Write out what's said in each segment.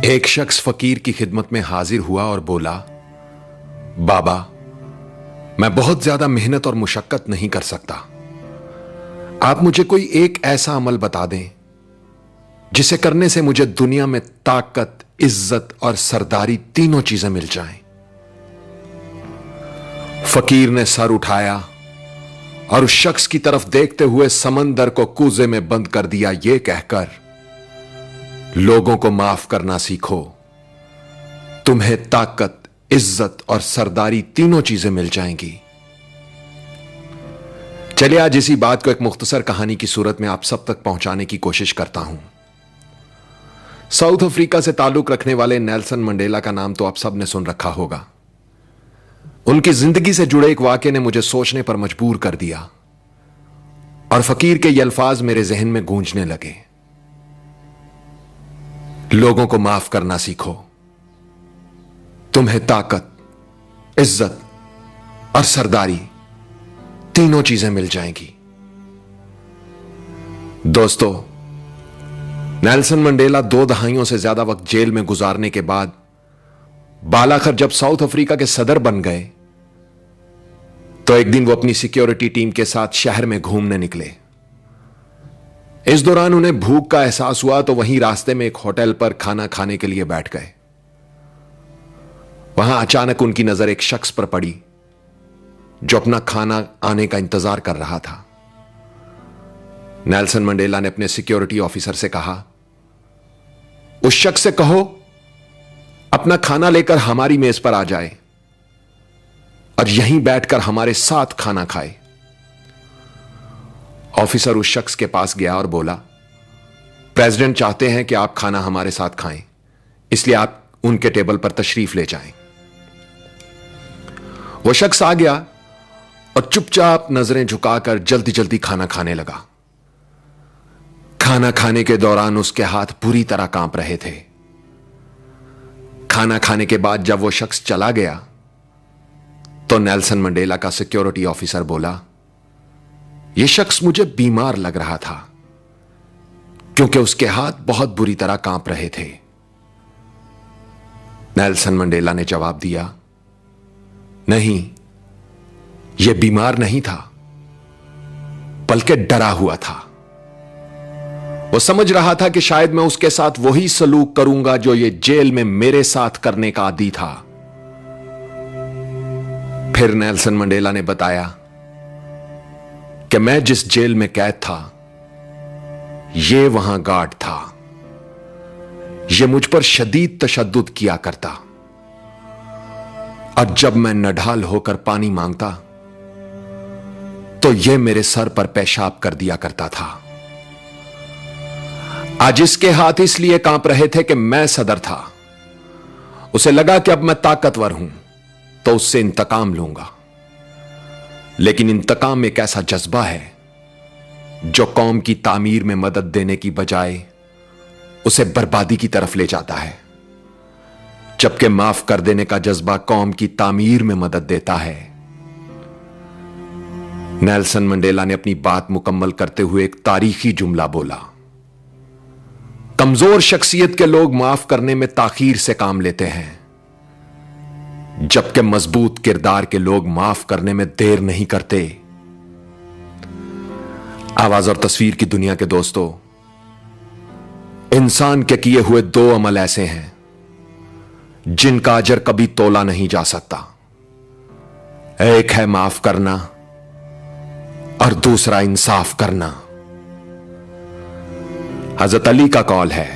एक शख्स फकीर की खिदमत में हाजिर हुआ और बोला, बाबा, मैं बहुत ज्यादा मेहनत और मुशक्कत नहीं कर सकता। आप मुझे कोई एक ऐसा अमल बता दें जिसे करने से मुझे दुनिया में ताकत, इज्जत और सरदारी तीनों चीजें मिल जाएं। फकीर ने सर उठाया और उस शख्स की तरफ देखते हुए समंदर को कूजे में बंद कर दिया, यह कहकर, लोगों को माफ करना सीखो, तुम्हें ताकत, इज्जत और सरदारी तीनों चीजें मिल जाएंगी। चलिए आज इसी बात को एक मुख्तसर कहानी की सूरत में आप सब तक पहुंचाने की कोशिश करता हूं। साउथ अफ्रीका से ताल्लुक रखने वाले नेल्सन मंडेला का नाम तो आप सब ने सुन रखा होगा। उनकी जिंदगी से जुड़े एक वाकये ने मुझे सोचने पर मजबूर कर दिया और फकीर के ये अल्फाज मेरे जहन में गूंजने लगे। लोगों को माफ करना सीखो, तुम्हें ताकत, इज्जत और सरदारी तीनों चीजें मिल जाएंगी। दोस्तों, नेल्सन मंडेला 2 दहाइयों से ज्यादा वक्त जेल में गुजारने के बाद बालाखर जब साउथ अफ्रीका के सदर बन गए तो एक दिन वो अपनी सिक्योरिटी टीम के साथ शहर में घूमने निकले। इस दौरान उन्हें भूख का एहसास हुआ तो वहीं रास्ते में एक होटल पर खाना खाने के लिए बैठ गए। वहां अचानक उनकी नजर एक शख्स पर पड़ी जो अपना खाना आने का इंतजार कर रहा था। नेल्सन मंडेला ने अपने सिक्योरिटी ऑफिसर से कहा, उस शख्स से कहो अपना खाना लेकर हमारी मेज पर आ जाए और यहीं बैठकर हमारे साथ खाना खाए। ऑफिसर उस शख्स के पास गया और बोला, प्रेसिडेंट चाहते हैं कि आप खाना हमारे साथ खाएं, इसलिए आप उनके टेबल पर तशरीफ ले जाएं। वो शख्स आ गया और चुपचाप नजरें झुकाकर जल्दी जल्दी खाना खाने लगा। खाना खाने के दौरान उसके हाथ पूरी तरह कांप रहे थे। खाना खाने के बाद जब वो शख्स चला गया तो नेल्सन मंडेला का सिक्योरिटी ऑफिसर बोला, यह शख्स मुझे बीमार लग रहा था क्योंकि उसके हाथ बहुत बुरी तरह कांप रहे थे। नेल्सन मंडेला ने जवाब दिया, नहीं, यह बीमार नहीं था बल्कि डरा हुआ था। वो समझ रहा था कि शायद मैं उसके साथ वही सलूक करूंगा जो ये जेल में मेरे साथ करने का आदी था। फिर नेल्सन मंडेला ने बताया कि मैं जिस जेल में कैद था, यह वहां गार्ड था। यह मुझ पर शदीद तशद्दुद किया करता और जब मैं नढाल होकर पानी मांगता तो यह मेरे सर पर पेशाब कर दिया करता था। आज इसके हाथ इसलिए कांप रहे थे कि मैं सदर था। उसे लगा कि अब मैं ताकतवर हूं तो उससे इंतकाम लूंगा, लेकिन इंतकाम एक ऐसा जज्बा है जो कौम की तामीर में मदद देने की बजाय उसे बर्बादी की तरफ ले जाता है, जबकि माफ कर देने का जज्बा कौम की तामीर में मदद देता है। नेल्सन मंडेला ने अपनी बात मुकम्मल करते हुए एक तारीखी जुमला बोला, कमजोर शख्सियत के लोग माफ करने में ताखीर से काम लेते हैं, जबकि मजबूत किरदार के लोग माफ करने में देर नहीं करते। आवाज और तस्वीर की दुनिया के दोस्तों, इंसान के किए हुए 2 अमल ऐसे हैं जिनका अजर कभी तोला नहीं जा सकता। एक है माफ करना और दूसरा इंसाफ करना। हजरत अली का कौल है,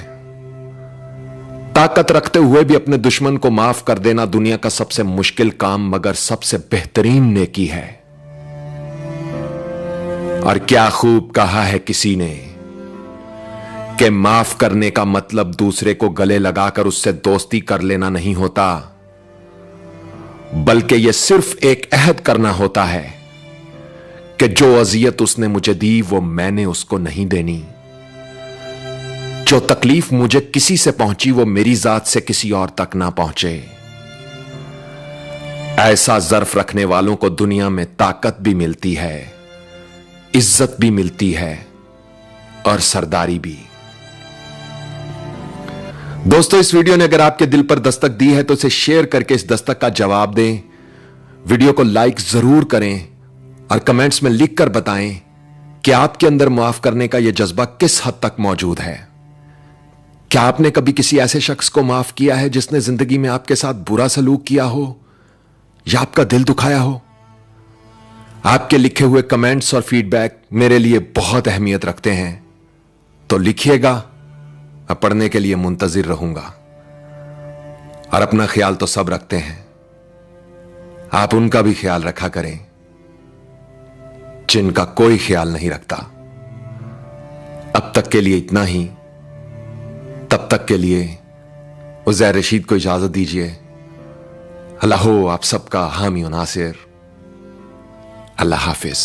ताकत रखते हुए भी अपने दुश्मन को माफ कर देना दुनिया का सबसे मुश्किल काम मगर सबसे बेहतरीन नेकी है। और क्या खूब कहा है किसी ने कि माफ करने का मतलब दूसरे को गले लगाकर उससे दोस्ती कर लेना नहीं होता, बल्कि यह सिर्फ एक अहद करना होता है कि जो अजियत उसने मुझे दी वो मैंने उसको नहीं देनी। जो तकलीफ मुझे किसी से पहुंची वो मेरी जात से किसी और तक ना पहुंचे। ऐसा ज़र्फ रखने वालों को दुनिया में ताकत भी मिलती है, इज्जत भी मिलती है और सरदारी भी। दोस्तों, इस वीडियो ने अगर आपके दिल पर दस्तक दी है तो इसे शेयर करके इस दस्तक का जवाब दें। वीडियो को लाइक जरूर करें और कमेंट्स में लिखकर बताएं कि आपके अंदर माफ करने का यह जज्बा किस हद तक मौजूद है। क्या आपने कभी किसी ऐसे शख्स को माफ किया है जिसने जिंदगी में आपके साथ बुरा सलूक किया हो या आपका दिल दुखाया हो? आपके लिखे हुए कमेंट्स और फीडबैक मेरे लिए बहुत अहमियत रखते हैं, तो लिखिएगा, मैं पढ़ने के लिए मुंतजिर रहूंगा। और अपना ख्याल तो सब रखते हैं, आप उनका भी ख्याल रखा करें जिनका कोई ख्याल नहीं रखता। अब तक के लिए इतना ही। तब तक के लिए उज़ैर रशीद को इजाजत दीजिए। अल्लाह हो आप सबका हामी और नासिर। अल्लाह हाफिज।